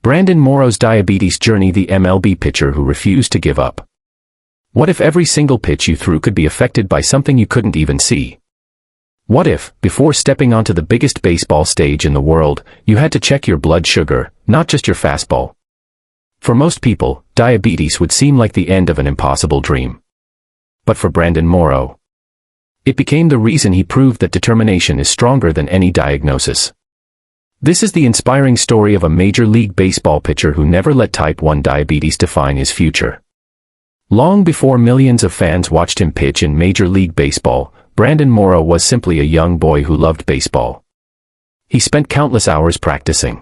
Brandon Morrow's diabetes journey. The MLB pitcher who refused to give up. What if every single pitch you threw could be affected by something you couldn't even see? What if, before stepping onto the biggest baseball stage in the world, you had to check your blood sugar, not just your fastball? For most people, diabetes would seem like the end of an impossible dream. But for Brandon Morrow, it became the reason he proved that determination is stronger than any diagnosis. This is the inspiring story of a Major League Baseball pitcher who never let type 1 diabetes define his future. Long before millions of fans watched him pitch in Major League Baseball, Brandon Morrow was simply a young boy who loved baseball. He spent countless hours practicing,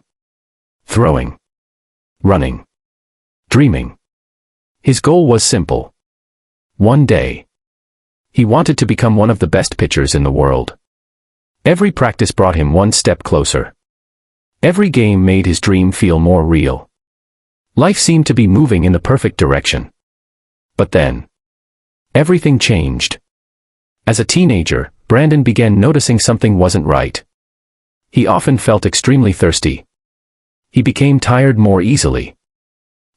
throwing, running, dreaming. His goal was simple. One day, he wanted to become one of the best pitchers in the world. Every practice brought him one step closer. Every game made his dream feel more real. Life seemed to be moving in the perfect direction. But then, everything changed. As a teenager, Brandon began noticing something wasn't right. He often felt extremely thirsty. He became tired more easily.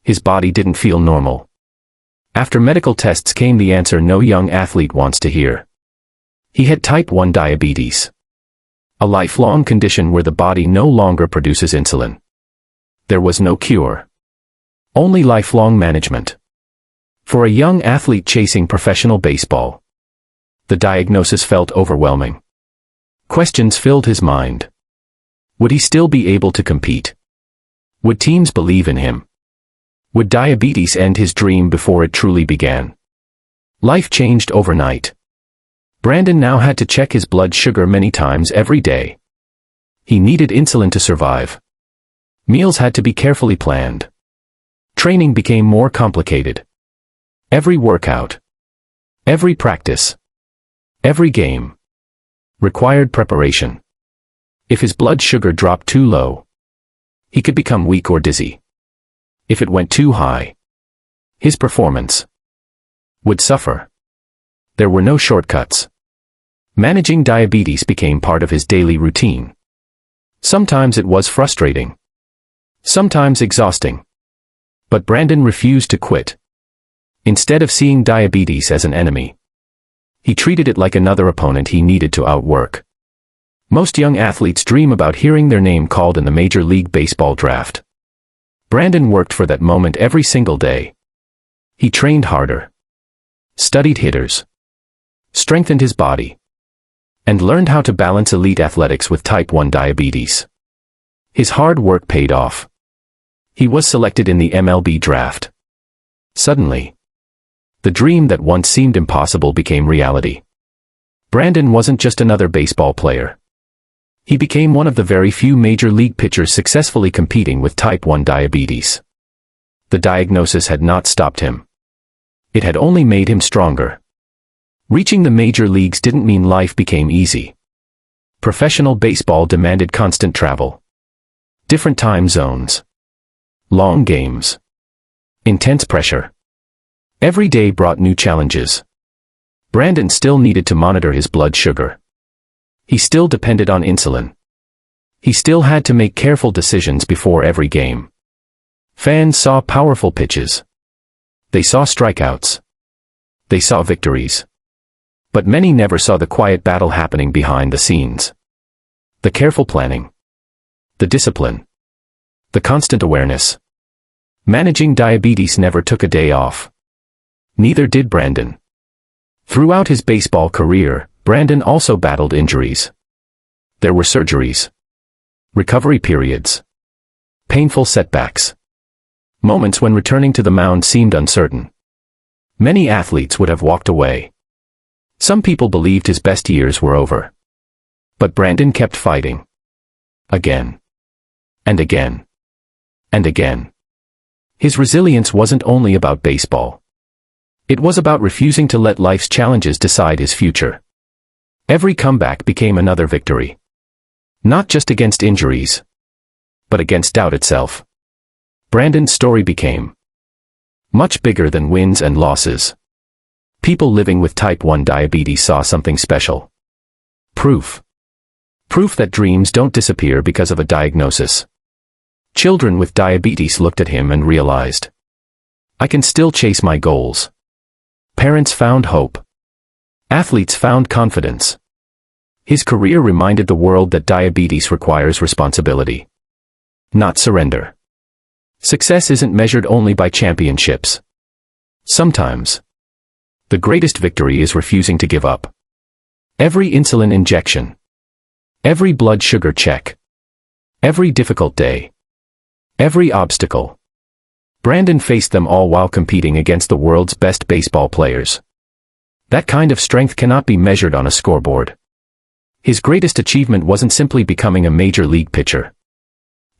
His body didn't feel normal. After medical tests came the answer no young athlete wants to hear. He had type 1 diabetes. A lifelong condition where the body no longer produces insulin. There was no cure. Only lifelong management. For a young athlete chasing professional baseball, the diagnosis felt overwhelming. Questions filled his mind. Would he still be able to compete? Would teams believe in him? Would diabetes end his dream before it truly began? Life changed overnight. Brandon now had to check his blood sugar many times every day. He needed insulin to survive. Meals had to be carefully planned. Training became more complicated. Every workout, every practice, every game required preparation. If his blood sugar dropped too low, he could become weak or dizzy. If it went too high, his performance would suffer. There were no shortcuts. Managing diabetes became part of his daily routine. Sometimes it was frustrating. Sometimes exhausting. But Brandon refused to quit. Instead of seeing diabetes as an enemy, he treated it like another opponent he needed to outwork. Most young athletes dream about hearing their name called in the Major League Baseball draft. Brandon worked for that moment every single day. He trained harder, studied hitters, strengthened his body, and learned how to balance elite athletics with type 1 diabetes. His hard work paid off. He was selected in the MLB draft. Suddenly, the dream that once seemed impossible became reality. Brandon wasn't just another baseball player. He became one of the very few major league pitchers successfully competing with type 1 diabetes. The diagnosis had not stopped him. It had only made him stronger. Reaching the major leagues didn't mean life became easy. Professional baseball demanded constant travel. Different time zones. Long games. Intense pressure. Every day brought new challenges. Brandon still needed to monitor his blood sugar. He still depended on insulin. He still had to make careful decisions before every game. Fans saw powerful pitches. They saw strikeouts. They saw victories. But many never saw the quiet battle happening behind the scenes. The careful planning. The discipline. The constant awareness. Managing diabetes never took a day off. Neither did Brandon. Throughout his baseball career, Brandon also battled injuries. There were surgeries, recovery periods, painful setbacks, moments when returning to the mound seemed uncertain. Many athletes would have walked away. Some people believed his best years were over. But Brandon kept fighting. Again. And again. And again. His resilience wasn't only about baseball. It was about refusing to let life's challenges decide his future. Every comeback became another victory. Not just against injuries, but against doubt itself. Brandon's story became much bigger than wins and losses. People living with type 1 diabetes saw something special. Proof. Proof that dreams don't disappear because of a diagnosis. Children with diabetes looked at him and realized, I can still chase my goals. Parents found hope. Athletes found confidence. His career reminded the world that diabetes requires responsibility, not surrender. Success isn't measured only by championships. Sometimes, the greatest victory is refusing to give up. Every insulin injection, every blood sugar check, every difficult day, every obstacle. Brandon faced them all while competing against the world's best baseball players. That kind of strength cannot be measured on a scoreboard. His greatest achievement wasn't simply becoming a major league pitcher.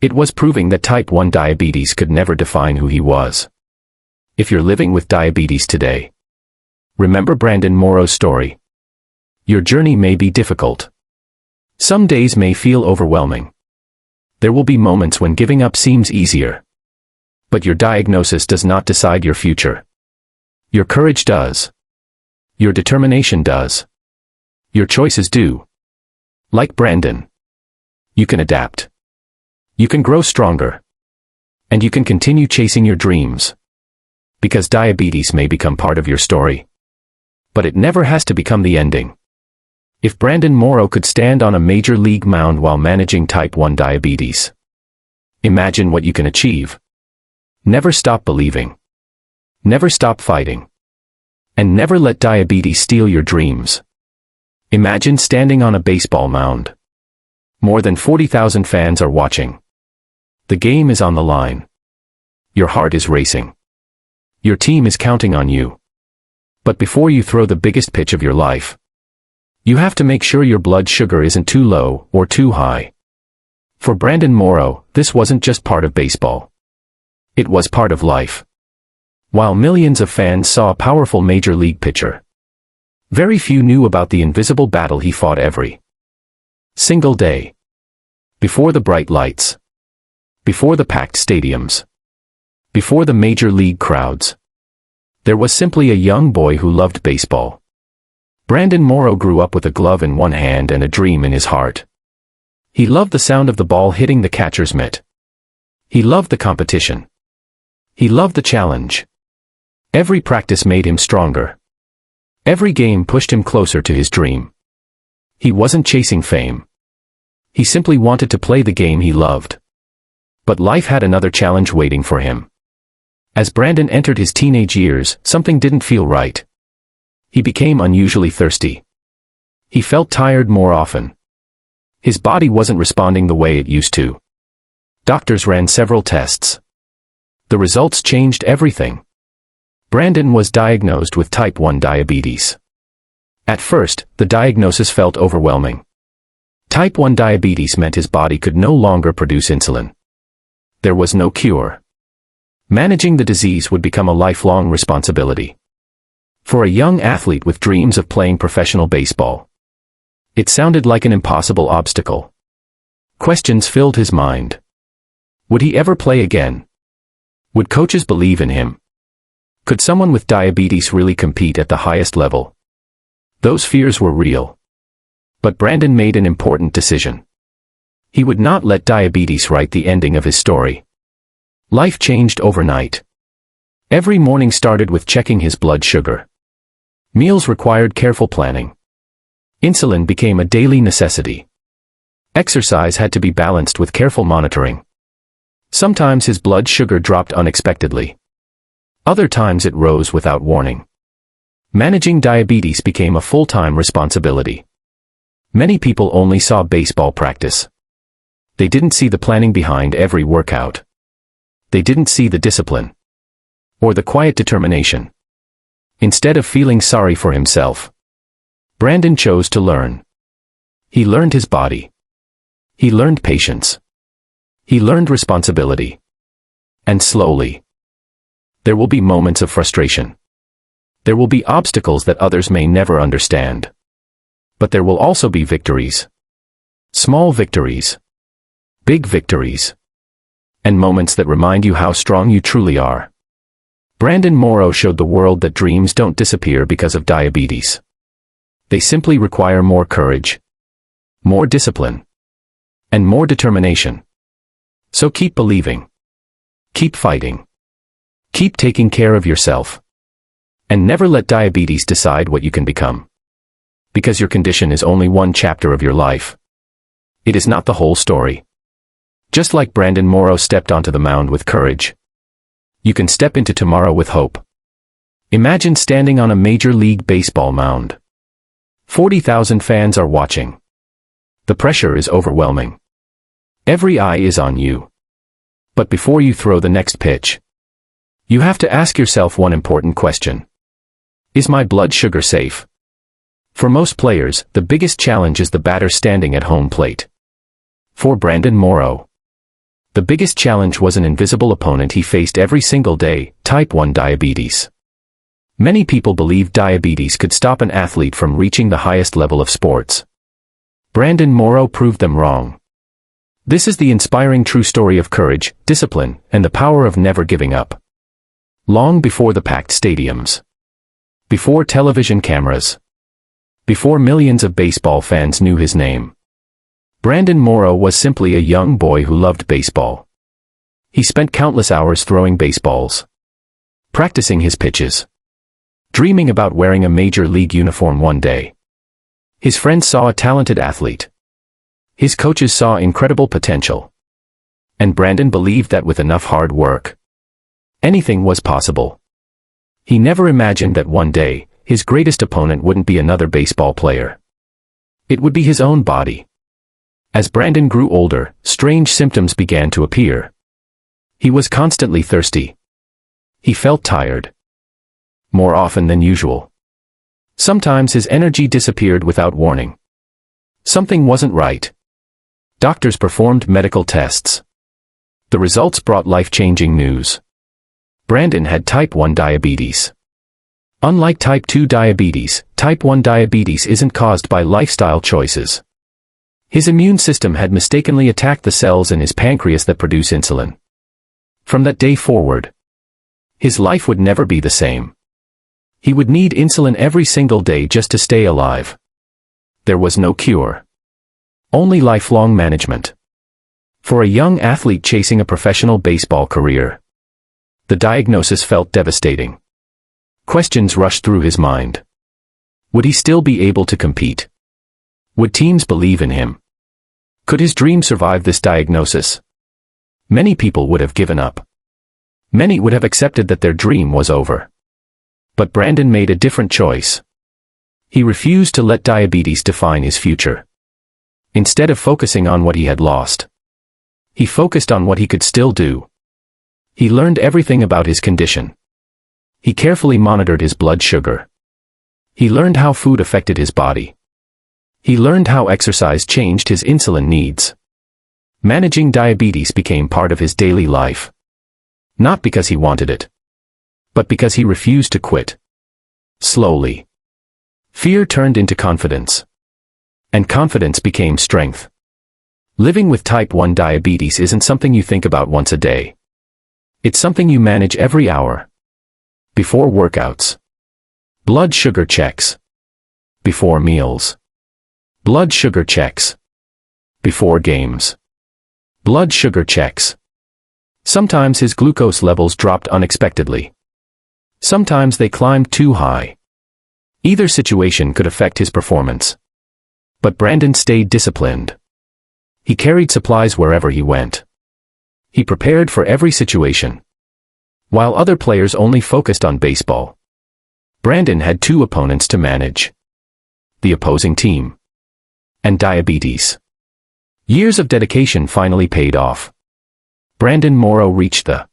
It was proving that type 1 diabetes could never define who he was. If you're living with diabetes today, remember Brandon Morrow's story. Your journey may be difficult. Some days may feel overwhelming. There will be moments when giving up seems easier. But your diagnosis does not decide your future. Your courage does. Your determination does. Your choices do. Like Brandon, you can adapt. You can grow stronger. And you can continue chasing your dreams. Because diabetes may become part of your story. But it never has to become the ending. If Brandon Morrow could stand on a major league mound while managing type 1 diabetes, imagine what you can achieve. Never stop believing. Never stop fighting. And never let diabetes steal your dreams. Imagine standing on a baseball mound. More than 40,000 fans are watching. The game is on the line. Your heart is racing. Your team is counting on you. But before you throw the biggest pitch of your life, you have to make sure your blood sugar isn't too low or too high. For Brandon Morrow, this wasn't just part of baseball. It was part of life. While millions of fans saw a powerful major league pitcher, very few knew about the invisible battle he fought every single day. Before the bright lights. Before the packed stadiums. Before the major league crowds. There was simply a young boy who loved baseball. Brandon Morrow grew up with a glove in one hand and a dream in his heart. He loved the sound of the ball hitting the catcher's mitt. He loved the competition. He loved the challenge. Every practice made him stronger. Every game pushed him closer to his dream. He wasn't chasing fame. He simply wanted to play the game he loved. But life had another challenge waiting for him. As Brandon entered his teenage years, something didn't feel right. He became unusually thirsty. He felt tired more often. His body wasn't responding the way it used to. Doctors ran several tests. The results changed everything. Brandon was diagnosed with type 1 diabetes. At first, the diagnosis felt overwhelming. Type 1 diabetes meant his body could no longer produce insulin. There was no cure. Managing the disease would become a lifelong responsibility. For a young athlete with dreams of playing professional baseball, it sounded like an impossible obstacle. Questions filled his mind. Would he ever play again? Would coaches believe in him? Could someone with diabetes really compete at the highest level? Those fears were real. But Brandon made an important decision. He would not let diabetes write the ending of his story. Life changed overnight. Every morning started with checking his blood sugar. Meals required careful planning. Insulin became a daily necessity. Exercise had to be balanced with careful monitoring. Sometimes his blood sugar dropped unexpectedly. Other times it rose without warning. Managing diabetes became a full-time responsibility. Many people only saw baseball practice. They didn't see the planning behind every workout. They didn't see the discipline. Or the quiet determination. Instead of feeling sorry for himself, Brandon chose to learn. He learned his body. He learned patience. He learned responsibility. And slowly, there will be moments of frustration. There will be obstacles that others may never understand. But there will also be victories. Small victories. Big victories. And moments that remind you how strong you truly are. Brandon Morrow showed the world that dreams don't disappear because of diabetes. They simply require more courage, more discipline, and more determination. So keep believing. Keep fighting. Keep taking care of yourself. And never let diabetes decide what you can become. Because your condition is only one chapter of your life. It is not the whole story. Just like Brandon Morrow stepped onto the mound with courage, you can step into tomorrow with hope. Imagine standing on a Major League Baseball mound. 40,000 fans are watching. The pressure is overwhelming. Every eye is on you. But before you throw the next pitch, you have to ask yourself one important question. Is my blood sugar safe? For most players, the biggest challenge is the batter standing at home plate. For Brandon Morrow, the biggest challenge was an invisible opponent he faced every single day, type 1 diabetes. Many people believed diabetes could stop an athlete from reaching the highest level of sports. Brandon Morrow proved them wrong. This is the inspiring true story of courage, discipline, and the power of never giving up. Long before the packed stadiums. Before television cameras. Before millions of baseball fans knew his name. Brandon Morrow was simply a young boy who loved baseball. He spent countless hours throwing baseballs. Practicing his pitches. Dreaming about wearing a major league uniform one day. His friends saw a talented athlete. His coaches saw incredible potential. And Brandon believed that with enough hard work, anything was possible. He never imagined that one day, his greatest opponent wouldn't be another baseball player. It would be his own body. As Brandon grew older, strange symptoms began to appear. He was constantly thirsty. He felt tired. More often than usual. Sometimes his energy disappeared without warning. Something wasn't right. Doctors performed medical tests. The results brought life-changing news. Brandon had type 1 diabetes. Unlike type 2 diabetes, type 1 diabetes isn't caused by lifestyle choices. His immune system had mistakenly attacked the cells in his pancreas that produce insulin. From that day forward, his life would never be the same. He would need insulin every single day just to stay alive. There was no cure. Only lifelong management. For a young athlete chasing a professional baseball career, the diagnosis felt devastating. Questions rushed through his mind. Would he still be able to compete? Would teams believe in him? Could his dream survive this diagnosis? Many people would have given up. Many would have accepted that their dream was over. But Brandon made a different choice. He refused to let diabetes define his future. Instead of focusing on what he had lost, he focused on what he could still do. He learned everything about his condition. He carefully monitored his blood sugar. He learned how food affected his body. He learned how exercise changed his insulin needs. Managing diabetes became part of his daily life. Not because he wanted it, but because he refused to quit. Slowly, fear turned into confidence. And confidence became strength. Living with type 1 diabetes isn't something you think about once a day. It's something you manage every hour. Before workouts. Blood sugar checks. Before meals. Blood sugar checks. Before games. Blood sugar checks. Sometimes his glucose levels dropped unexpectedly. Sometimes they climbed too high. Either situation could affect his performance. But Brandon stayed disciplined. He carried supplies wherever he went. He prepared for every situation. While other players only focused on baseball, Brandon had two opponents to manage. The opposing team. And diabetes. Years of dedication finally paid off. Brandon Morrow reached the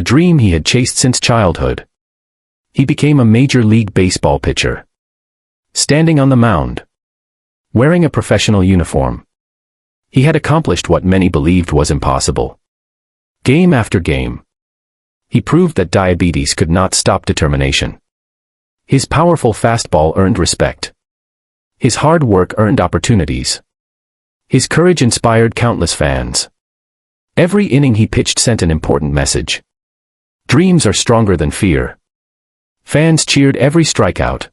dream he had chased since childhood. He became a Major League Baseball pitcher. Standing on the mound. Wearing a professional uniform. He had accomplished what many believed was impossible. Game after game. He proved that diabetes could not stop determination. His powerful fastball earned respect. His hard work earned opportunities. His courage inspired countless fans. Every inning he pitched sent an important message. Dreams are stronger than fear. Fans cheered every strikeout.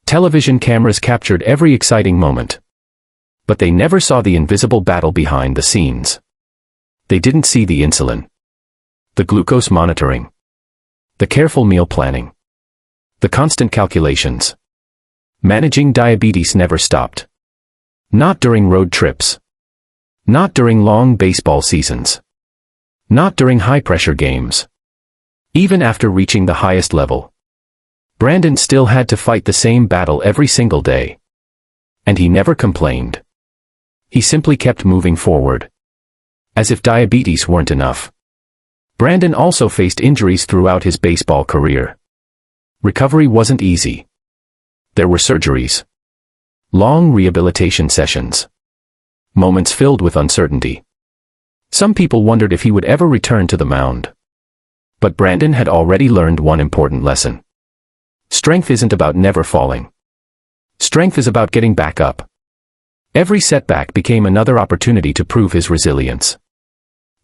Television cameras captured every exciting moment. But they never saw the invisible battle behind the scenes. They didn't see the insulin, the glucose monitoring, the careful meal planning, the constant calculations. Managing diabetes never stopped. Not during road trips. Not during long baseball seasons. Not during high-pressure games. Even after reaching the highest level, Brandon still had to fight the same battle every single day. And he never complained. He simply kept moving forward. As if diabetes weren't enough, Brandon also faced injuries throughout his baseball career. Recovery wasn't easy. There were surgeries, long rehabilitation sessions, moments filled with uncertainty. Some people wondered if he would ever return to the mound. But Brandon had already learned one important lesson. Strength isn't about never falling. Strength is about getting back up. Every setback became another opportunity to prove his resilience.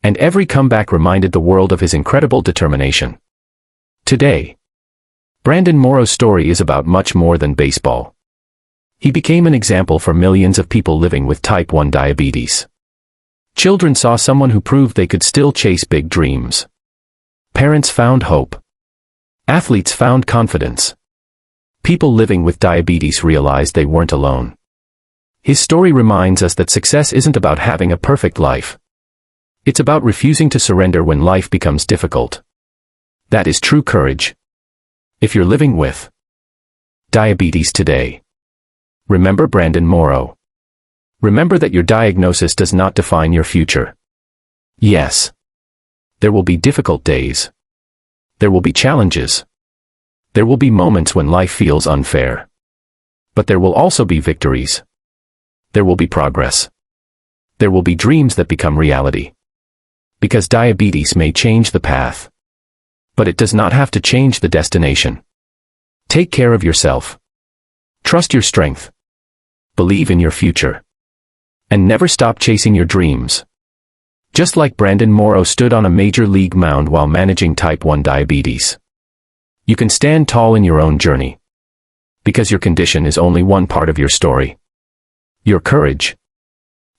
And every comeback reminded the world of his incredible determination. Today, Brandon Morrow's story is about much more than baseball. He became an example for millions of people living with type 1 diabetes. Children saw someone who proved they could still chase big dreams. Parents found hope. Athletes found confidence. People living with diabetes realized they weren't alone. His story reminds us that success isn't about having a perfect life. It's about refusing to surrender when life becomes difficult. That is true courage. If you're living with diabetes today, remember Brandon Morrow. Remember that your diagnosis does not define your future. Yes, there will be difficult days. There will be challenges. There will be moments when life feels unfair. But there will also be victories. There will be progress. There will be dreams that become reality. Because diabetes may change the path, but it does not have to change the destination. Take care of yourself. Trust your strength. Believe in your future. And never stop chasing your dreams. Just like Brandon Morrow stood on a major league mound while managing type 1 diabetes. You can stand tall in your own journey. Because your condition is only one part of your story. Your courage,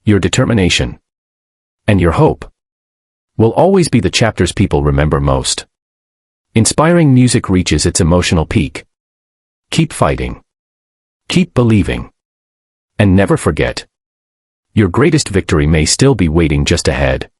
your determination, and your hope will always be the chapters people remember most. Inspiring music reaches its emotional peak. Keep fighting. Keep believing. And never forget, your greatest victory may still be waiting just ahead.